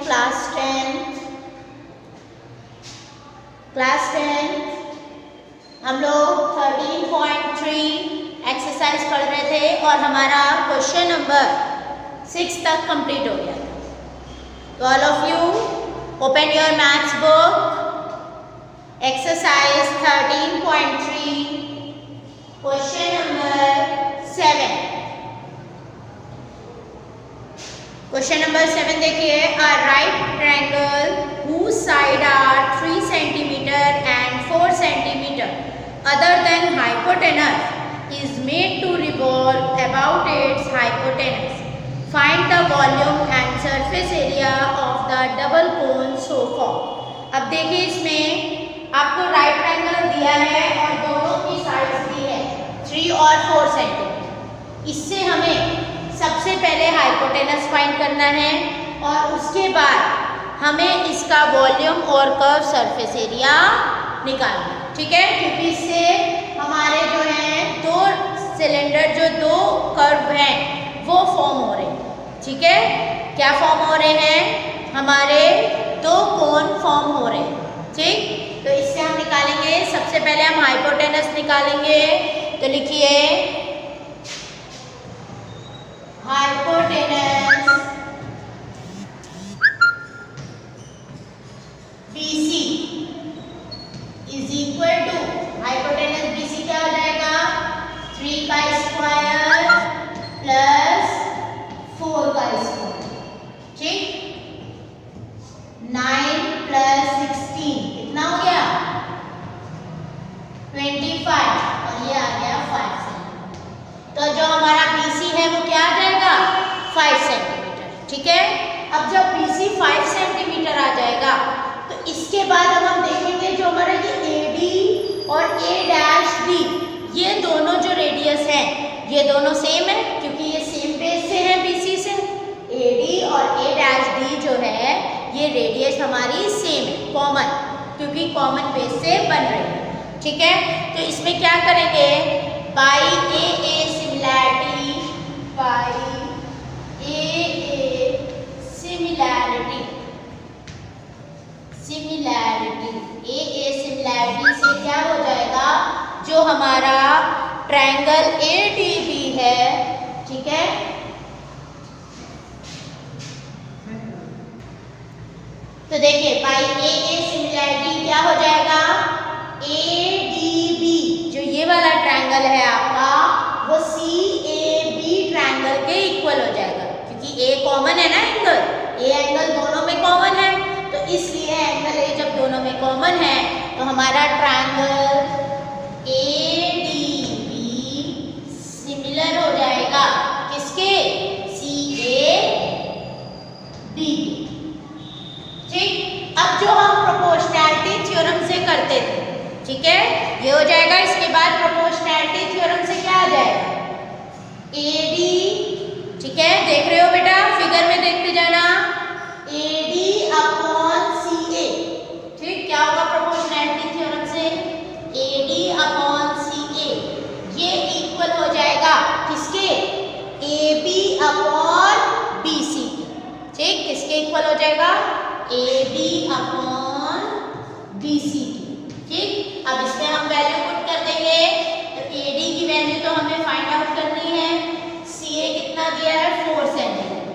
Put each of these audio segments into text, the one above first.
Class 10 हम लोग 13.3 exercise पढ़ रहे थे और हमारा क्वेश्चन नंबर 6 तक कंप्लीट हो गया था। तो all of you open your maths book, exercise 13.3 question number 7। Question number 7 देखिए, a right triangle whose side are 3 centimeter and 4 centimeter other than hypotenuse is made to revolve about its hypotenuse. Find the volume and surface area of the double cone so far. अब देखिए इसमें आपको right triangle दिया है और दोनों की sides दी है 3 और 4 सेंटीमीटर। इससे हमें सबसे पहले हाइपोटेनस फाइंड करना है और उसके बाद हमें इसका वॉल्यूम और कर्व सरफेस एरिया निकालना है, ठीक है। क्योंकि इससे हमारे जो हैं दो सिलेंडर जो दो कर्व हैं वो फॉर्म हो रहे हैं, ठीक है। क्या फॉर्म हो रहे हैं? हमारे दो कोन फॉर्म हो रहे हैं, ठीक। तो इससे हम निकालेंगे, सबसे पहले हम हाइपोटेनस निकालेंगे। तो लिखिए hypotenuse BC is equal to, hypotenuse BC क्या हो जाएगा? 3 का स्क्वायर प्लस 4 का स्क्वायर, ठीक। 9 प्लस 16 कितना हो गया? 25 और ये आ गया 5 सेंटीमीटर। तो जो हमारा BC है वो क्या आ जाएगा? 5 सेंटीमीटर, ठीक है। अब जब BC 5 सेंटीमीटर आ जाएगा तो इसके बाद अब हम देखेंगे जो हमारा ये AD और A'D ये दोनों जो रेडियस हैं ये दोनों सेम है क्योंकि ये सेम बेस से है BC से। AD और A'D जो है ये रेडियस हमारी सेम है, कॉमन, क्योंकि कॉमन बेस से बन रही है, ठीक है। तो इसमें क्या करेंगे? By AA similarity, by AA similarity, AA similarity से क्या हो जाएगा? जो हमारा ट्रायंगल ADB है, ठीक है, तो देखिए बाई AA सिमिलैरिटी क्या हो जाएगा? ADB जो ये वाला ट्रायंगल है आपका वो CAB ट्रायंगल के इक्वल हो जाएगा क्योंकि A कॉमन है ना, एंगल A एंगल दोनों में कॉमन है। तो इसलिए एंगल A जब दोनों में कॉमन है तो हमारा ट्रायंगल ADB सिमिलर हो जाएगा किसके? CAD, ठीक। अब जो हम प्रोपोर्शनैलिटी थ्योरम से करते थे, ठीक है, ये हो जाएगा। इसके बाद प्रोपोर्शनैलिटी थ्योरम से क्या आ जाएगा? AD, ठीक है, देख रहे हो बेटा, फिगर में देखते जाना। AD अपॉन CA, ठीक, क्या होगा प्रोपोर्शनैलिटी थ्योरम से? AD अपॉन CA ये इक्वल हो जाएगा किसके? AB अपॉन BC, ठीक। किसके इक्वल हो जाएगा? AB अपॉन BC, ठीक। अब इसमें हम वैल्यू पुट कर देंगे। तो AD की वैल्यू तो हमें फाइंड आउट करनी है। CA कितना दिया है? 4 सेंटीमीटर।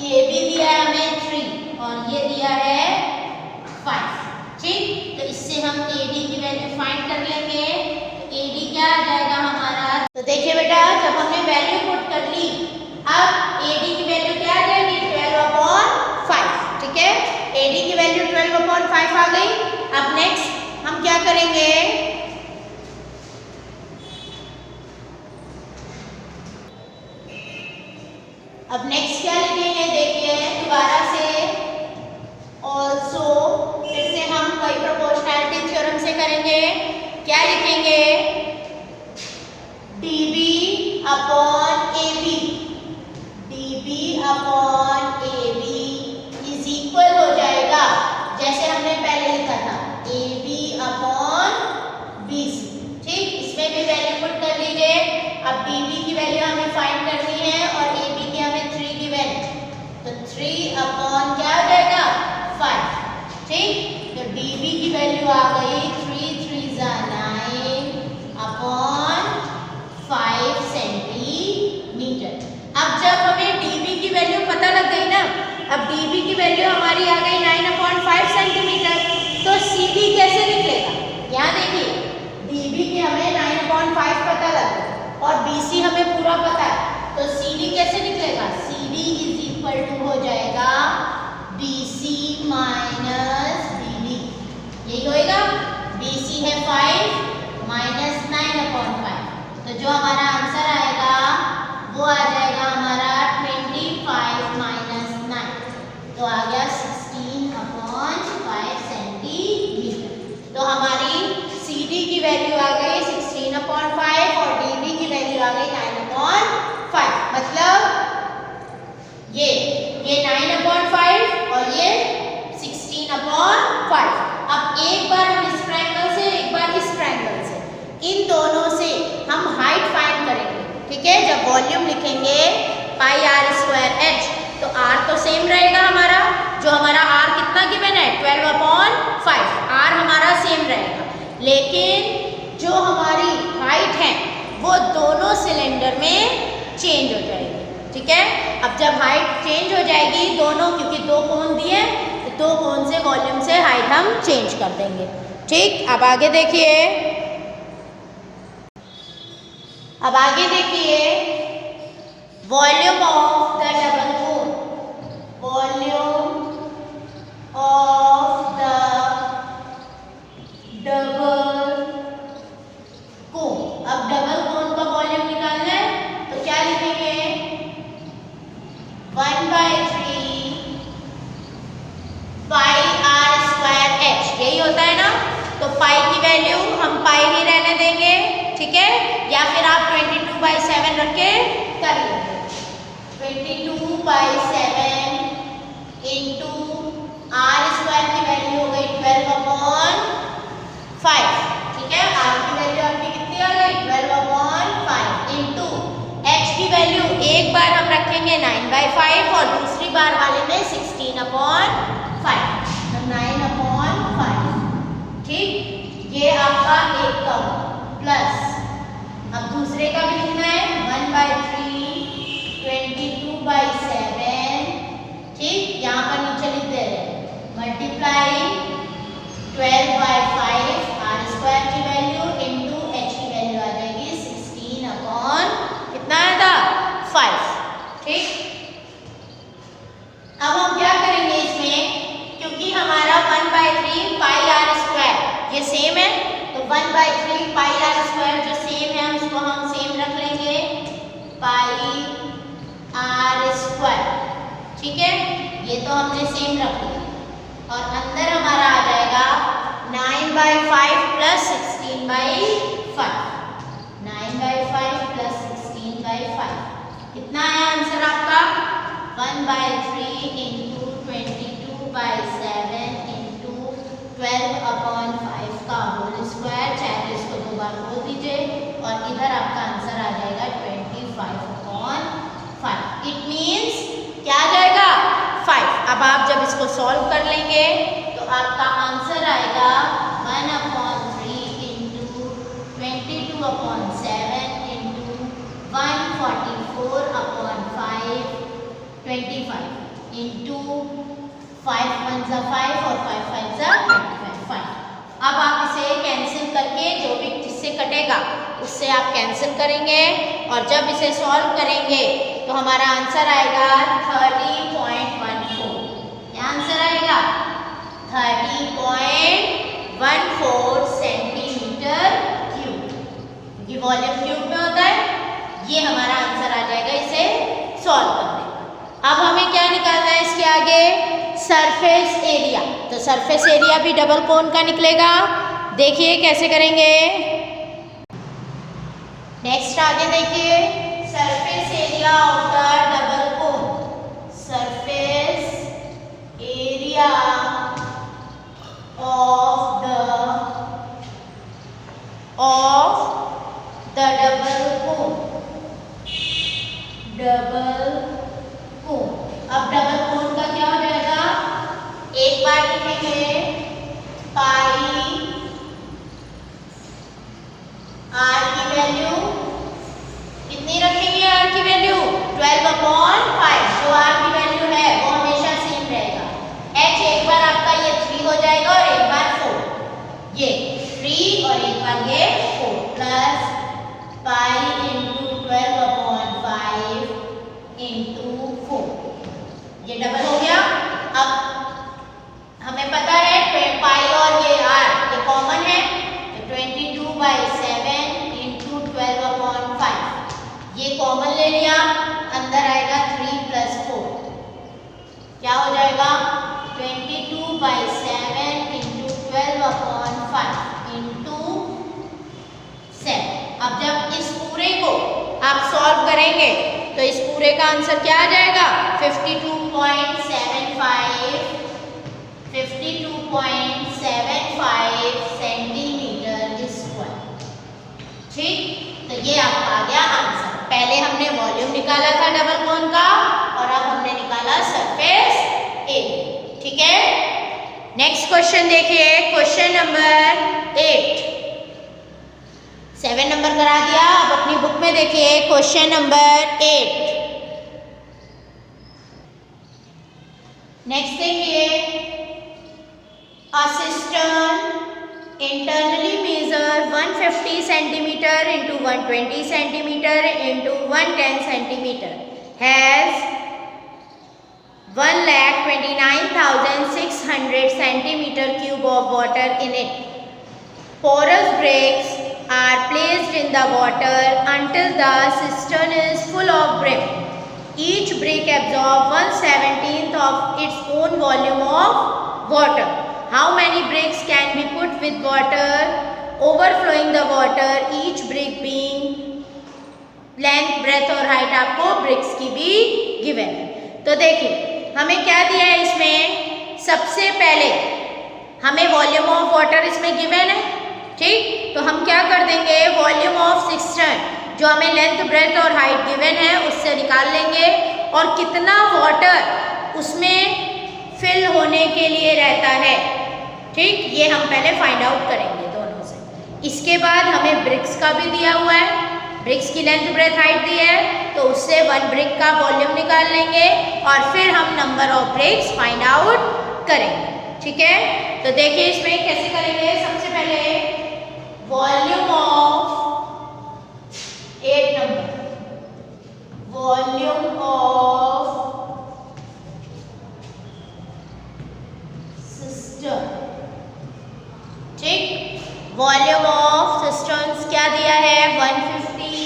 AB दिया है हमें 3 और ये दिया है 5, ठीक। तो इससे हम AD की वैल्यू फाइंड कर लेंगे। तो AD क्या आ जाएगा हमारा? तो देखिए बेटा, जब हमने वैल्यू पुट कर ली, अब AD की वैल्यू क्या आ जाएगी? 12/5, ठीक है। AD की वैल्यू 12/5 आ गई। अब नेक्स्ट हम क्या करेंगे? अब नेक्स्ट क्या लिखेंगे? देखिए दोबारा से ऑल्सो फिर से हम वही प्रोपोर्शनैलिटी थ्योरम से करेंगे। क्या लिखेंगे? DB upon AB, DB upon AB is equal हो जाएगा, जैसे हमने पहले लिखा था, AB अपॉन आ गई 3 3 9 अपॉन 5 सेंटीमीटर। अब जब हमें dB की वैल्यू पता लग गई ना, अब dB की वैल्यू हमारी आ गई 9/5 सेंटीमीटर, तो CD कैसे निकलेगा? यहाँ देखिए dB की हमें 9/5 पता लग गई और BC हमें पूरा पता है, तो CD कैसे निकलेगा? CD इज इक्वल टू हो जाएगा BC माइनस BD, यही होएगा। BC है 5 माइनस 9/5, तो जो हमारा आंसर आएगा वो आ जाएगा हमारा 25 माइनस 9, तो आ गया 16/5 सेंटीमीटर। तो हमारी CD की वैल्यू आ गई 16/5 और DB की वैल्यू आ गई 9/5, मतलब ये 9/5 और ये 16/5। अब एक बार हम इस ट्रायंगल से, एक बार इस ट्रायंगल से, इन दोनों से हम हाइट फाइंड करेंगे, ठीक है। जब वॉल्यूम लिखेंगे पाई r² h, तो r तो सेम रहेगा हमारा, जो हमारा r कितना गिवन है 12/5, r हमारा सेम रहेगा, लेकिन जो हमारी हाइट है वो दोनों सिलेंडर में चेंज हो जाएगी, ठीक है। अब जब हाइट चेंज हो जाएगी दोनों, क्योंकि दो कोण दिए, तो दो कोण से वॉल्यूम से हाइट हम चेंज कर देंगे, ठीक। अब आगे देखिए, अब आगे देखिए, volume of the double cone, volume of the double cone. अब डबल कोन का वॉल्यूम निकालना है, तो क्या लिखेंगे? 1/3 पाई r²h, यही होता है ना। तो पाई की वैल्यू हम पाई ही रहने देंगे, ठीक है, या फिर आप 22/7 रख के कर लीजिए। 22/7 इंटू r² की वैल्यू हो गई 12/5, ठीक है। r की वैल्यू आपकी कितनी आ गई 12/5 इंटू h की वैल्यू एक बार हम रखेंगे 9/5 और दूसरी बार वाले में 16/5, तो 9/5, ठीक। ये आपका एक का प्लस, अब दूसरे का भी लिखना है 1/3 22/7, ठीक। यहाँ पर नीचे लिख दे रहे हैं मल्टीप्लाई 12/5 r² की वैल्यू इंटू h की वैल्यू आ जाएगी 16/ कितना आएगा 5, ठीक। अब हम क्या करेंगे इसमें, क्योंकि हमारा 1/3 पाई r² ये सेम है, तो 1/3 पाई r² जो सेम है उसको हम सेम रख लेंगे पाई r², ठीक है। ये तो हमने सेम रख लिया और अंदर हमारा आ जाएगा 9/5 प्लस 16/5, 9/5 प्लस 16/5, कितना है आंसर आपका 1/3 इंटू 22/7 इंटू 12/5 का होल स्क्वायर, चाहे इसको दो बार बोल दीजिए और इधर आपका आंसर आ जाएगा 25/5। इट मीन्स क्या आ जाएगा 5। अब आप जब इसको सॉल्व कर लेंगे तो आपका आंसर आएगा 1/3 इंटू 22/7 इंटू 144/5 25 इंटू 5 1 5 और 5 5 25। अब आप इसे कैंसिल करके जो भी जिससे कटेगा उससे आप कैंसिल करेंगे और जब इसे सॉल्व करेंगे तो हमारा आंसर आएगा 30.14। क्या आंसर आएगा 30.14 सेंटीमीटर क्यूब, क्योंकि वॉल्यूम क्यूब में होता है। ये हमारा आंसर आ जाएगा इसे सॉल्व करने का। अब हमें क्या निकालना है इसके आगे, सरफेस एरिया। तो सरफेस एरिया भी डबल कोन का निकलेगा, देखिए कैसे करेंगे। नेक्स्ट आगे देखिए, surface area of the double cone, surface area of the double cone, double cone. अब डबल कोन का क्या हो जाएगा, एक बार लिखेंगे पाई क्या हो जाएगा 22/7 इंटू 12/5 इंटू 7। अब जब इस पूरे को आप सॉल्व करेंगे तो इस पूरे का आंसर क्या आ जाएगा 52.75 सेंटीमीटर स्क्वायर। ठीक, तो ये आपका आ गया आंसर। पहले हमने वॉल्यूम निकाला था डबल कोन का और अब हमने निकाला सरफेस एरिया। ठीक है, नेक्स्ट क्वेश्चन देखिए, क्वेश्चन नंबर 8। 7 नंबर करा दिया, अब अपनी बुक में देखिए क्वेश्चन नंबर 8। नेक्स्ट देखिए, अ cistern internally measure 150 centimeter into 120 centimeter into 110 centimeter has 1,29,600 centimeter cube of water in it. Porous bricks are placed in the water until the cistern is full of brim. Each brick absorbs 1/17 of its own volume of water. How many bricks can be put with water overflowing the water, each brick being length, breadth और height आपको bricks की भी given है। तो देखिए हमें क्या दिया है इसमें, सबसे पहले हमें वॉल्यूम ऑफ वाटर इसमें गिवन है। ठीक, तो हम क्या कर देंगे, वॉल्यूम ऑफ सिस्टर्न जो हमें लेंथ, ब्रेथ और हाइट गिवन है उससे निकाल लेंगे और कितना वाटर उसमें फिल होने के लिए रहता है। ठीक, ये हम पहले फाइंड आउट करेंगे दोनों से। इसके बाद हमें ब्रिक्स का भी दिया हुआ है, ब्रिक्स की लेंथ, ब्रेथ, हाइट दी है तो उससे 1 ब्रिक का वॉल्यूम निकाल लेंगे और फिर हम number of BRICS find out करेंगे। ठीक है, तो देखिए इसमें कैसे करेंगे। सबसे पहले volume of 8 number, volume of cistern. ठीक, वॉल्यूम ऑफ सिस्टर्न्स क्या दिया है 150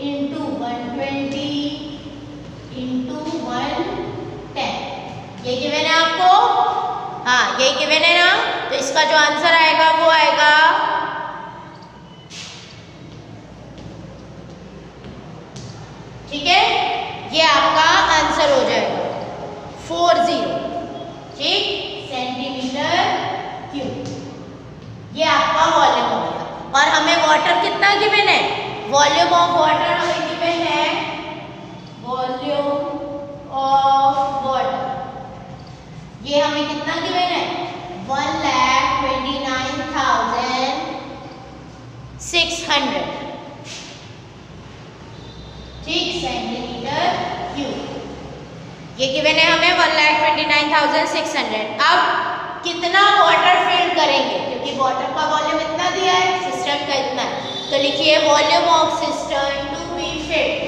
इंटू 120 इंटू 110, ये गिवन है आपको। हाँ, यही गिवन है ना, तो इसका जो आंसर आएगा वो आएगा ठीक है, ये आपका आंसर हो जाएगा 40 ठीक सेंटीमीटर क्यूब। ये आपका वॉल्यूम हो गया। और हमें वाटर कितना गिवन है, वॉल्यूम ऑफ वाटर हमें गिवन है, वॉल्यूम ऑफ वाटर ये हमें कितना गिवन है 1,29,600 ठीक सेंटीमीटर क्यूब, ये गिवन है हमें 1,29,600। अब कितना वाटर फिल करेंगे, क्योंकि वाटर का वॉल्यूम इतना दिया है, सिस्टम का इतना है, तो लिखिए volume of system to be filled,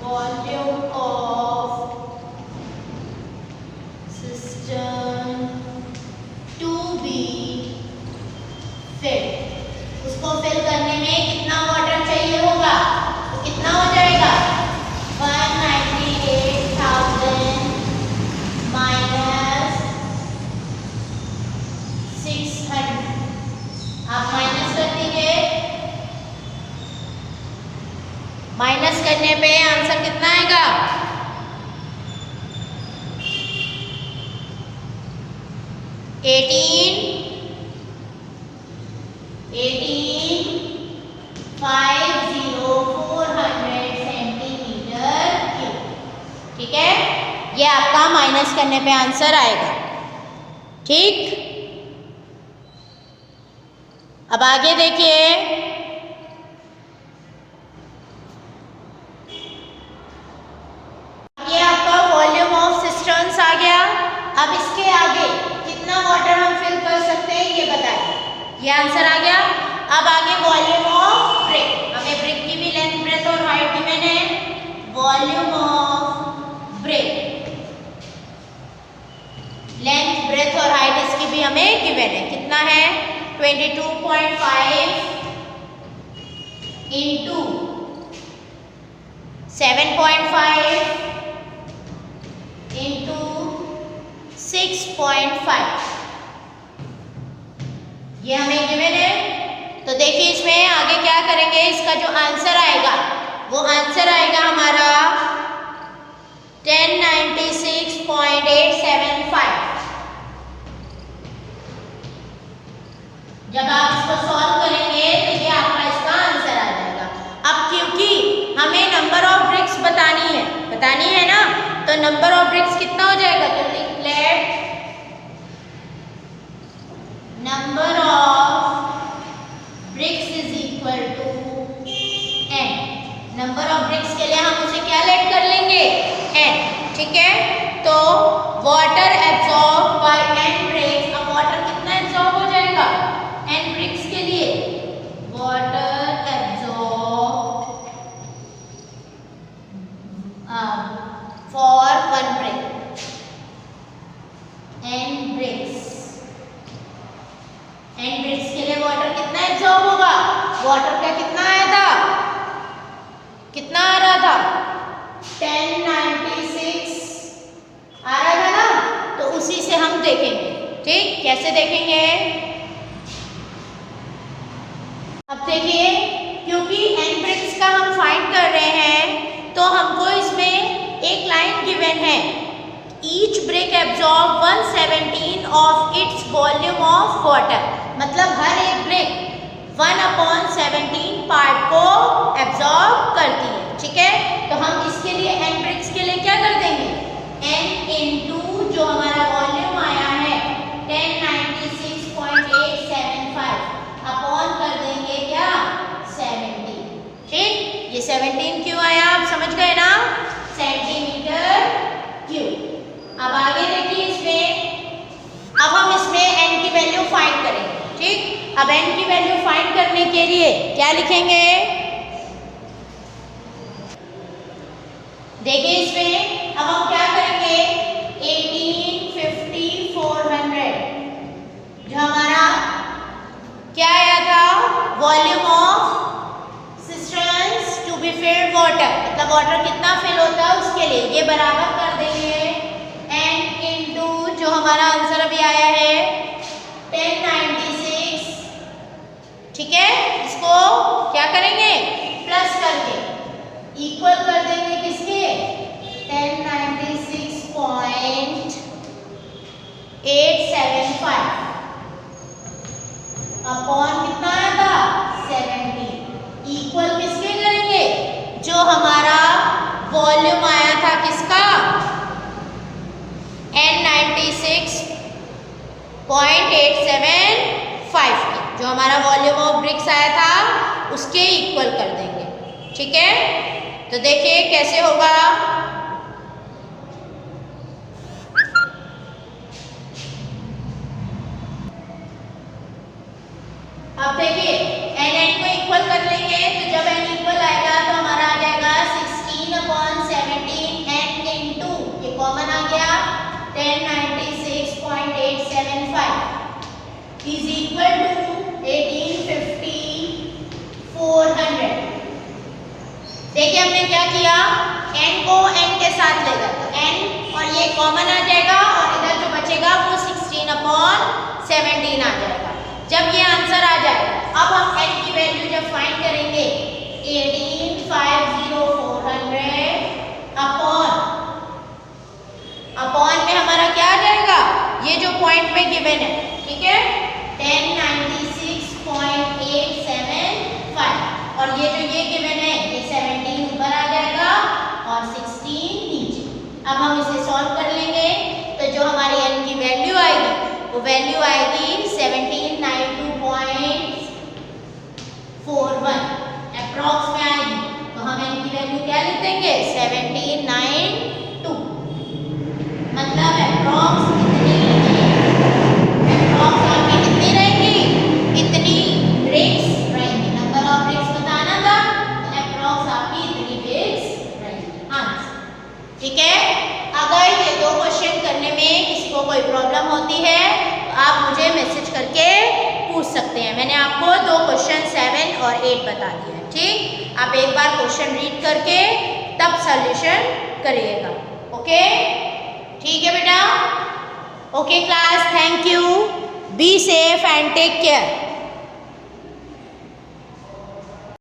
volume of system to be filled. उसको फिल करने में कितना वाटर चाहिए होगा, तो कितना हो जाएगा 198,000 माइनस 600। आप माइनस कर दीजिए, माइनस करने पे आंसर कितना आएगा 18,400 सेंटीमीटर क्यूब। ठीक है, ये आपका माइनस करने पे आंसर आएगा। ठीक, अब आगे देखिए, ये आपका वॉल्यूम ऑफ सिस्टर्न्स आ गया। अब इसके आगे कितना वाटर हम फिल कर सकते हैं ये बताइए, ये आंसर आ गया। अब आगे वॉल्यूम ऑफ ब्रिक, हमें ब्रिक की भी लेंथ, ब्रेथ और हाइट भी मैंने, volume of brick length, breadth और हाइट इसकी भी हमें गिवन है, कितना है 22.5 इंटू 7.5 6.5 ये हमें गिवन है। तो देखिए इसमें आगे क्या करेंगे, इसका जो आंसर आएगा वो आंसर आएगा हमारा 1096.875। जब आप इसको सॉल्व करेंगे तो ये आपका इसका आंसर आ जाएगा। अब क्योंकि हमें नंबर ऑफ ब्रिक्स बतानी है ना, तो नंबर ऑफ ब्रिक्स कितना हो जाएगा, तो let number of bricks is equal to n। Number of bricks के लिए हम उसे क्या लेट कर लेंगे, n, ठीक है। तो water absorb by n bricks, अब वाटर कितना एब्जॉर्ब हो जाएगा n ब्रिक्स के लिए, water absorb for one brick n bricks के लिए वाटर कितना एब्जॉर्ब होगा, वाटर का कितना आया था, कितना आ रहा था 1096 आ रहा था ना, तो उसी से हम देखेंगे। ठीक, कैसे देखेंगे, अब देखिए क्योंकि n ब्रिक्स का हम फाइंड कर रहे हैं तो हमको इसमें एक लाइन गिवन है, each brick absorb 1/17 of its volume of water, मतलब हर एक ब्रिक 1/17 पार्ट को एब्जॉर्ब करती है, ठीक है। तो हम इसके लिए n ब्रिक्स के लिए क्या कर देंगे, n इंटू जो हमारा वॉल्यूम आया है 1096.875 अपॉन कर देंगे क्या 17। ठीक, ये 17 क्यों आया आप समझ गए ना, सेंटीमीटर क्यूब। अब आगे देखिए इसमें, अब हम इसमें n की वैल्यू फाइंड करेंगे। ठीक, अब n की वैल्यू फाइंड करने के लिए क्या लिखेंगे, देखिए इसमें अब हम क्या करेंगे 1850 400 जो हमारा क्या आया था, volume of cisterns to be filled water, मतलब वाटर कितना फिल होता है उसके लिए, ये बराबर कर देंगे n इंटू जो हमारा आंसर अभी आया है 1096, ठीक है। इसको क्या करेंगे, प्लस करके इक्वल कर देंगे किसके 1096.875 अपॉन कितना आया था 17 इक्वल किसके करेंगे, जो हमारा वॉल्यूम आया था किसका N96.875 जो हमारा वॉल्यूम ऑफ ब्रिक्स आया था उसके इक्वल कर देंगे, ठीक है। तो देखिए कैसे होगा, अब देखिए n को इक्वल कर लेंगे, तो जब n इक्वल आएगा तो हमारा आ जाएगा 16/17 n इंटू ये कॉमन आ गया 1096.875 इज इक्वल टू 1850 400। देखिए हमने क्या किया, n को n के साथ लेगा तो n और ये कॉमन आ जाएगा और इधर जो बचेगा वो 16/17 आ जाएगा। जब ये आंसर आ जाए, अब हम n की वैल्यू जब फाइंड करेंगे 1850 अपॉन में हमारा क्या आ जाएगा, ये जो पॉइंट में गिवन है, ठीक है 1096.875 और ये जो ये गिवन है ये 17 ऊपर आ जाएगा और 16 नीचे। अब हम इसे सॉल्व कर लेंगे तो जो हमारी n की वैल्यू आएगी वो वैल्यू आएगी 1792.41 अप्रॉक्स में आएगी। तो हम n की वैल्यू क्या लिख देंगे 1792, मतलब अप्रॉक्स आपकी कितनी रहेगी, इतनी ब्रिक्स रहेंगी। नंबर ऑफ ब्रिक्स बताना था तो अप्रॉक्स आपकी इतनी ब्रिक्स रहेंगी, आंसर, ठीक है। अगर ये दो क्वेश्चन करने में किसी को कोई प्रॉब्लम होती है तो आप मुझे मैसेज करके पूछ सकते हैं। मैंने आपको दो क्वेश्चन 7 और 8 बता दिए हैं, ठीक। आप एक बार क्वेश्चन रीड करके तब सॉल्यूशन करिएगा, ओके, ठीक है बेटा, okay class, thank you, be safe and take care.